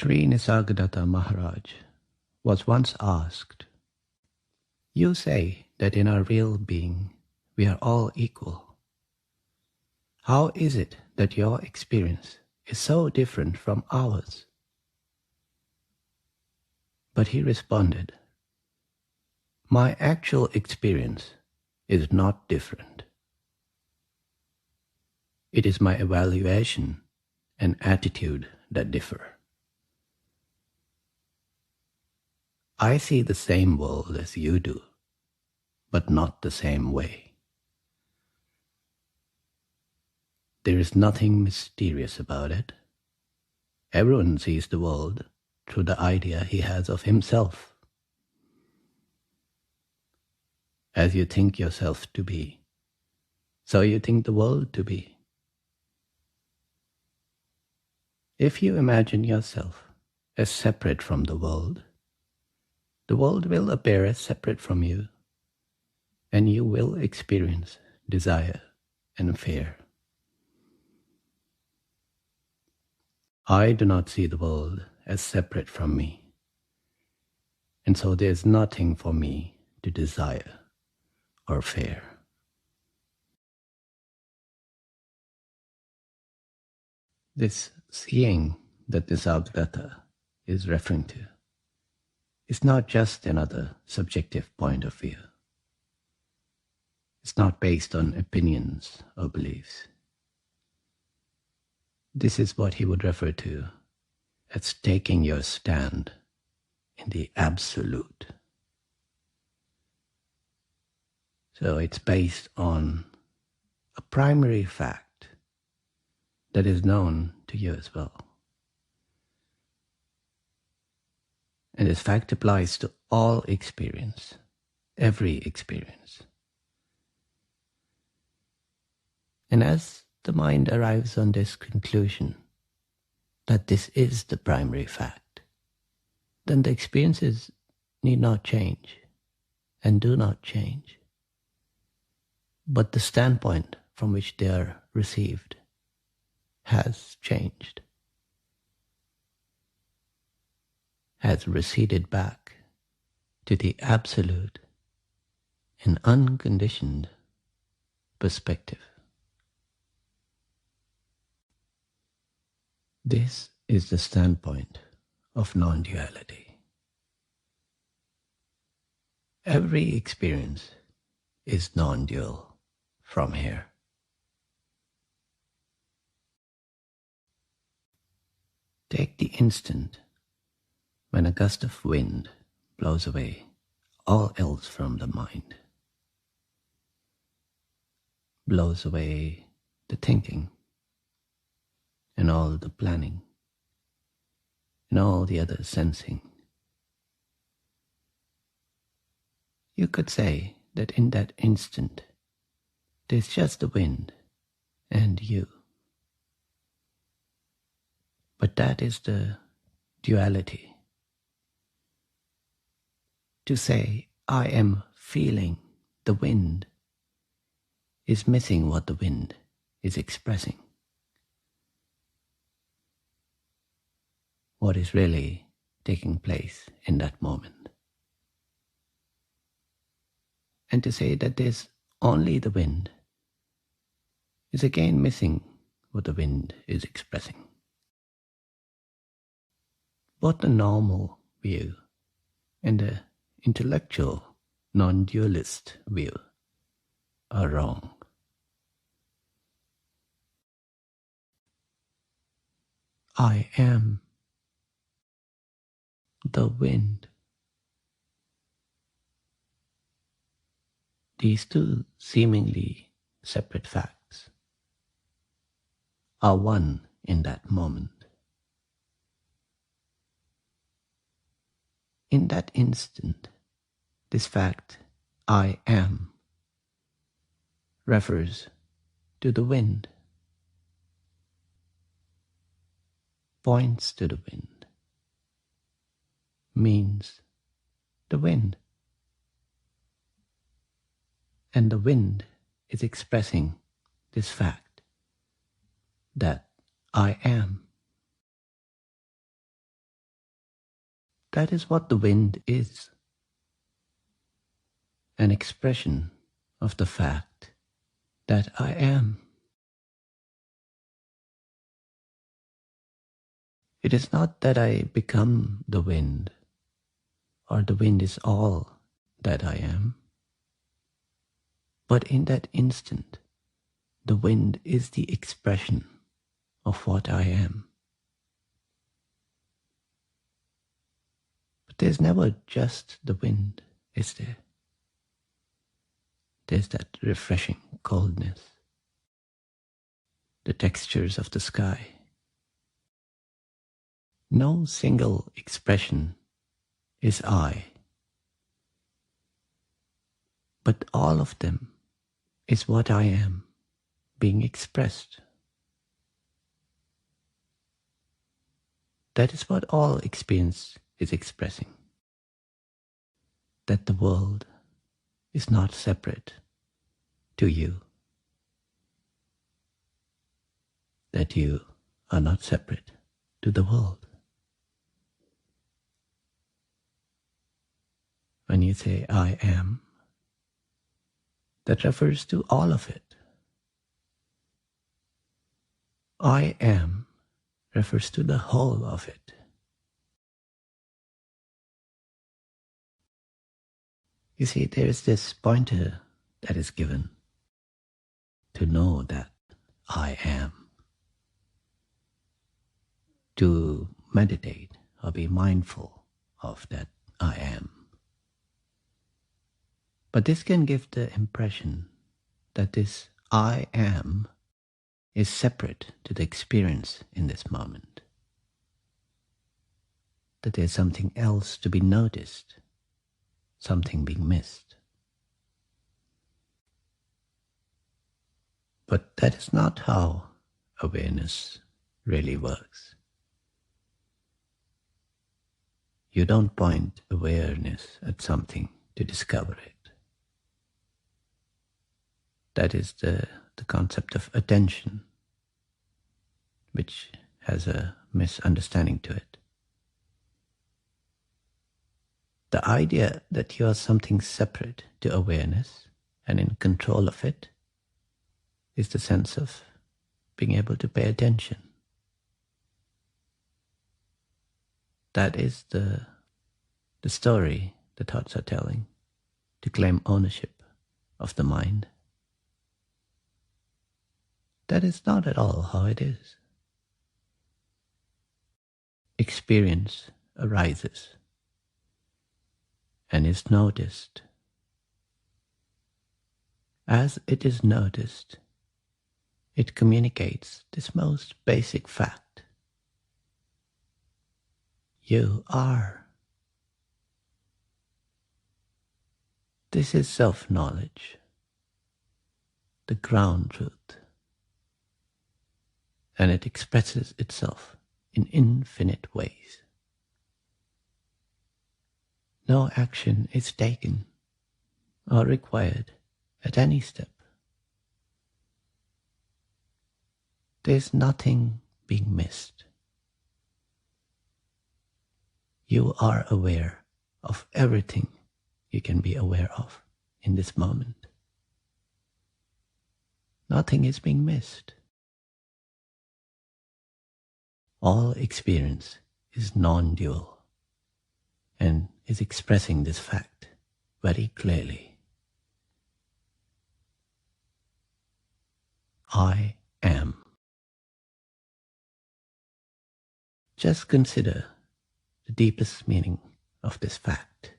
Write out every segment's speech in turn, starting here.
Sri Nisargadatta Maharaj was once asked, "You say that in our real being we are all equal. How is it that your experience is so different from ours?" But he responded, "My actual experience is not different. It is my evaluation and attitude that differ. I see the same world as you do, but not the same way. There is nothing mysterious about it. Everyone sees the world through the idea he has of himself. As you think yourself to be, so you think the world to be. If you imagine yourself as separate from the world will appear as separate from you, and you will experience desire and fear. I do not see the world as separate from me, and so there is nothing for me to desire or fear." This seeing that Nisargadatta is referring to is not just another subjective point of view. It's not based on opinions or beliefs. This is what he would refer to as taking your stand in the absolute. So it's based on a primary fact that is known to you as well. And this fact applies to all experience, every experience. And as the mind arrives on this conclusion that this is the primary fact, then the experiences need not change and do not change. But the standpoint from which they are received has changed, has receded back to the absolute and unconditioned perspective. This is the standpoint of non-duality. Every experience is non-dual from here. Take the instant when a gust of wind blows away all else from the mind, blows away the thinking and all the planning and all the other sensing. You could say that in that instant there's just the wind and you. But that is the duality. To say, I am feeling the wind, is missing what the wind is expressing. What is really taking place in that moment. And to say that there's only the wind is again missing what the wind is expressing. Both the normal view and the intellectual non-dualist view are wrong. I am the wind. These two seemingly separate facts are one in that moment. In that instant, this fact, I am, refers to the wind, points to the wind, means the wind. And the wind is expressing this fact that I am. That is what the wind is. An expression of the fact that I am. It is not that I become the wind, or the wind is all that I am. But in that instant, the wind is the expression of what I am. But there's never just the wind, is there? There's that refreshing coldness, the textures of the sky. No single expression is I, but all of them is what I am being expressed. That is what all experience is expressing. That the world is not separate to you. That you are not separate to the world. When you say I am, that refers to all of it. I am refers to the whole of it. You see, there is this pointer that is given to know that I am, to meditate or be mindful of that I am. But this can give the impression that this I am is separate to the experience in this moment. That there's something else to be noticed, something being missed. But that is not how awareness really works. You don't point awareness at something to discover it. That is the concept of attention, which has a misunderstanding to it. The idea that you are something separate to awareness and in control of it is the sense of being able to pay attention. That is the story the thoughts are telling, to claim ownership of the mind. That is not at all how it is. Experience arises and is noticed. As it is noticed, it communicates this most basic fact. You are. This is self-knowledge, the ground truth, and it expresses itself in infinite ways. No action is taken or required at any step. There's nothing being missed. You are aware of everything you can be aware of in this moment. Nothing is being missed. All experience is non-dual and is expressing this fact very clearly. I am. Just consider the deepest meaning of this fact,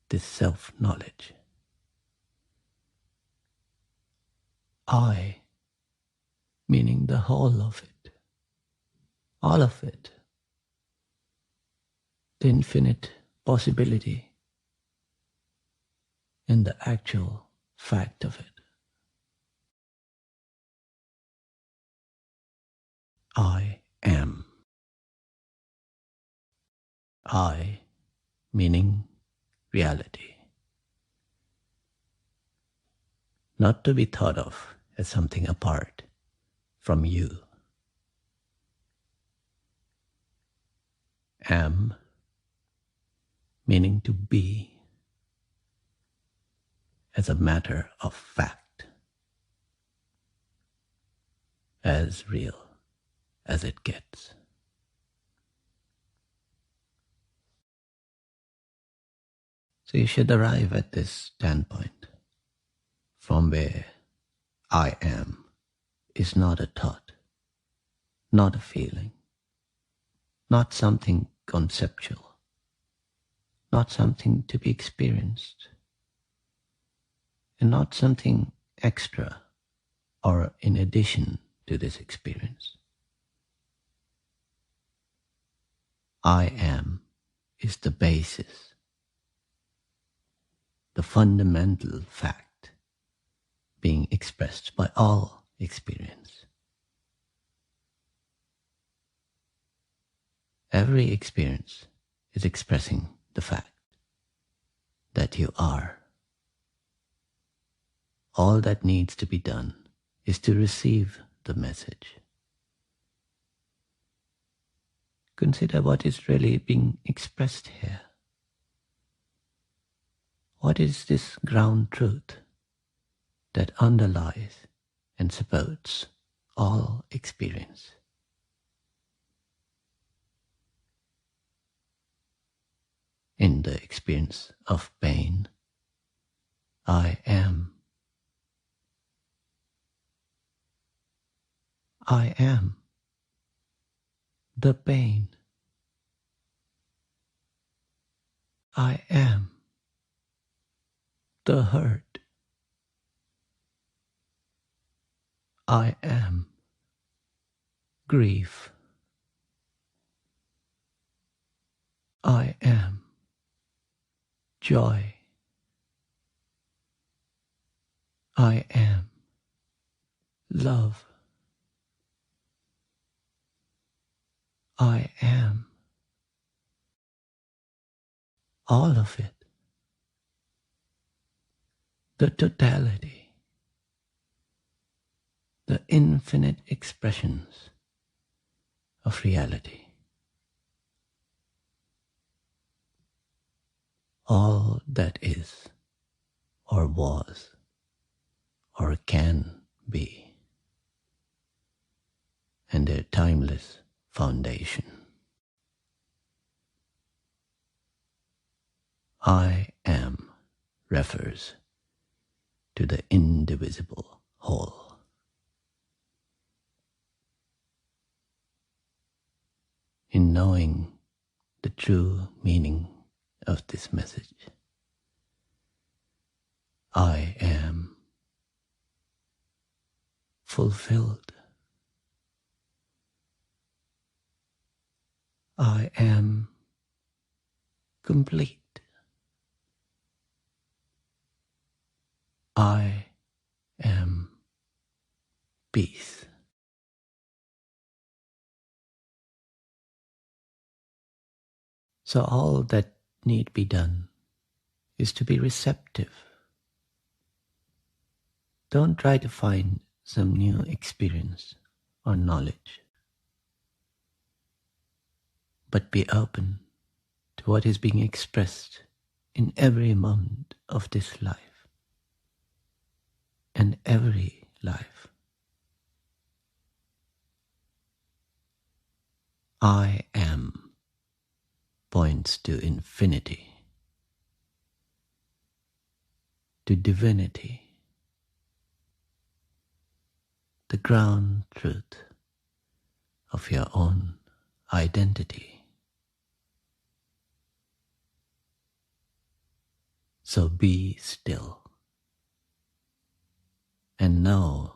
this self-knowledge. I, meaning the whole of it, all of it, the infinite possibility and the actual fact of it. I am. I, meaning reality. Not to be thought of as something apart from you. am, meaning to be, as a matter of fact, as real as it gets. So you should arrive at this standpoint from where I am is not a thought, not a feeling, not something conceptual, not something to be experienced, and not something extra or in addition to this experience. I am is the basis, the fundamental fact being expressed by all experience. Every experience is expressing the fact that you are. All that needs to be done is to receive the message. Consider what is really being expressed here. What is this ground truth that underlies and supports all experience? In the experience of pain, I am. I am the pain. I am the hurt. I am grief. I am joy. I am love. I am all of it. The totality, the infinite expressions of reality. All that is, or was, or can be, and their timeless foundation. I am refers to the indivisible whole. In knowing the true meaning of this message, I am fulfilled. I am complete. I am peace. So all that need be done is to be receptive. Don't try to find some new experience or knowledge, but be open to what is being expressed in every moment of this life and every life. I am points to infinity, to divinity, the ground truth of your own identity. So be still and know